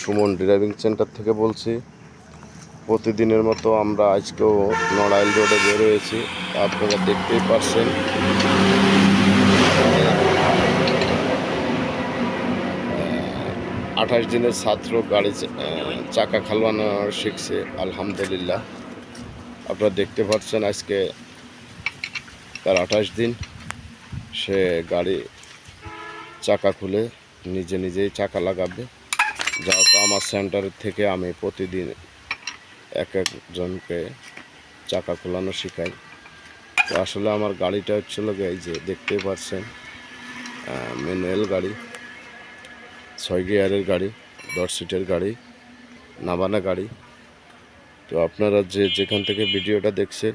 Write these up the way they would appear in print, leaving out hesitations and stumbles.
Suman driving centre থেকে বলছি। প্রতিদিনের মতো আমরা আজকেও নড়াইল রোডে বের হয়েছি। আপনারা দেখতেই পারছেন 28 দিনের ছাত্র গাড়ি চাকা খালানো শিখছে, আলহামদুলিল্লাহ। আপনারা দেখতে পাচ্ছেন আজকে তার 28 দিন। সে গাড়ি চাকা খুলে নিজে নিজেই চাকা লাগাবে। যেহেতু আমার সেন্টারের থেকে আমি প্রতিদিন এক একজনকে চাকা খোলানো শেখাই। তো আসলে আমার গাড়িটা হচ্ছিল এই যে দেখতেই পাচ্ছেন ম্যানুয়াল গাড়ি, 6 গিয়ারের গাড়ি, 10 সিটের গাড়ি, নাবানা গাড়ি। তো আপনারা যে যেখান থেকে ভিডিওটা দেখছেন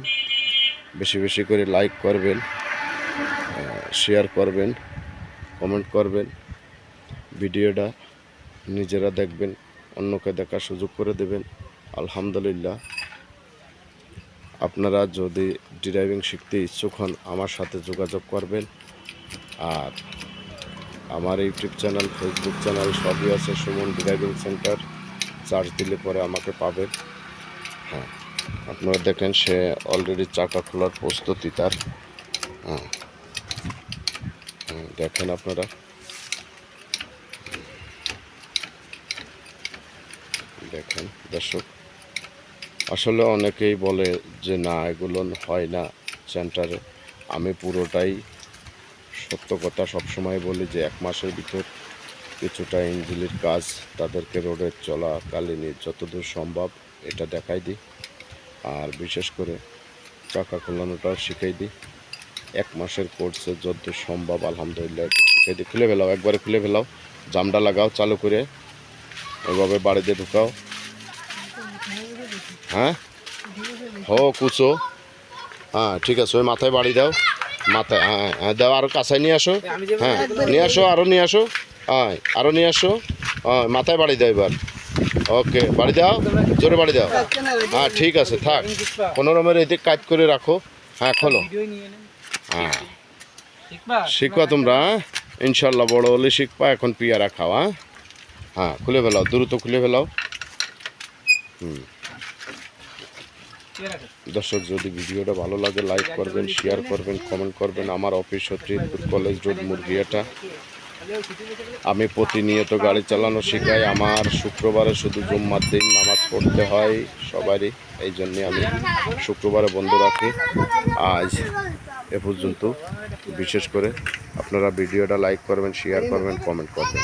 বেশি বেশি করে লাইক করবেন, শেয়ার করবেন, কমেন্ট করবেন। ভিডিওটা নিজেরা দেখবেন, অন্যকে দেখার সুযোগ করে দেবেন। আলহামদুলিল্লাহ। আপনারা যদি ড্রাইভিং শিখতে ইচ্ছুক হন আমার সাথে যোগাযোগ করবেন। আর আমার ইউটিউব চ্যানেল, ফেসবুক চ্যানেল সবই আছে সুমন ড্রাইভিং সেন্টার। সার্চ দিলে পরে আমাকে পাবেন। হ্যাঁ, আপনারা দেখেন সে অলরেডি চাকা খোলার প্রস্তুতি তার। হ্যাঁ, দেখেন আপনারা, দেখেন দর্শক। আসলে অনেকেই বলে যে না এগুলো হয় না সেন্টারে। আমি পুরোটাই সত্য কথা সবসময় বলি যে 1 মাসের ভিতর কিছুটা ইঞ্জিনের কাজ তাদেরকে রোডে চলাকালীনই যতদূর সম্ভব এটা দেখাই দিই। আর বিশেষ করে চাকা খোলানোটাও শিখাই দিই। 1 মাসের কোর্সে যত সম্ভব আলহামদুলিল্লাহ শিখাই দিই। খুলে ফেলাও, একবারে খুলে ফেলাও, জামটা লাগাও চালু করে, ওইভাবে বাড়িতে ঢুকাও। হ্যাঁ, হো কুচো। হ্যাঁ ঠিক আছে, ওই মাথায় বাড়ি দাও, মাথায়। হ্যাঁ হ্যাঁ দাও, আরও কাছায় নিয়ে আসো। হ্যাঁ নিয়ে আসো, আরও নিয়ে আসো। হ্যাঁ আরও নিয়ে আসো। হ্যাঁ মাথায় বাড়ি দাও এবার। ওকে, বাড়ি দাও, জোরে বাড়ি দাও। হ্যাঁ ঠিক আছে, থাক। 15 রকমের এদিক কাজ করে রাখো। হ্যাঁ খোলো। হ্যাঁ শিখবা তোমরা, ইনশাল্লাহ বড় হলে শিখবা। এখন পিয়ারা খাওয়া। হ্যাঁ খুলে ফেলাও, দ্রুত খুলে ফেলাও। দর্শক, যদি ভিডিওটা ভালো লাগে লাইক করবেন, শেয়ার করবেন, কমেন্ট করবেন। আমার অফিস হচ্ছে কলেজ রোড মুরগিয়াটা। আমি প্রতিনিয়ত গাড়ি চালানো শেখাই। আমার শুক্রবারে শুধু জুম্মার দিন নামাজ পড়তে হয় সবারই, এই জন্যে আমি শুক্রবারে বন্ধ রাখি। আজ এ পর্যন্ত। বিশেষ করে আপনারা ভিডিওটা লাইক করবেন, শেয়ার করবেন, কমেন্ট করবেন।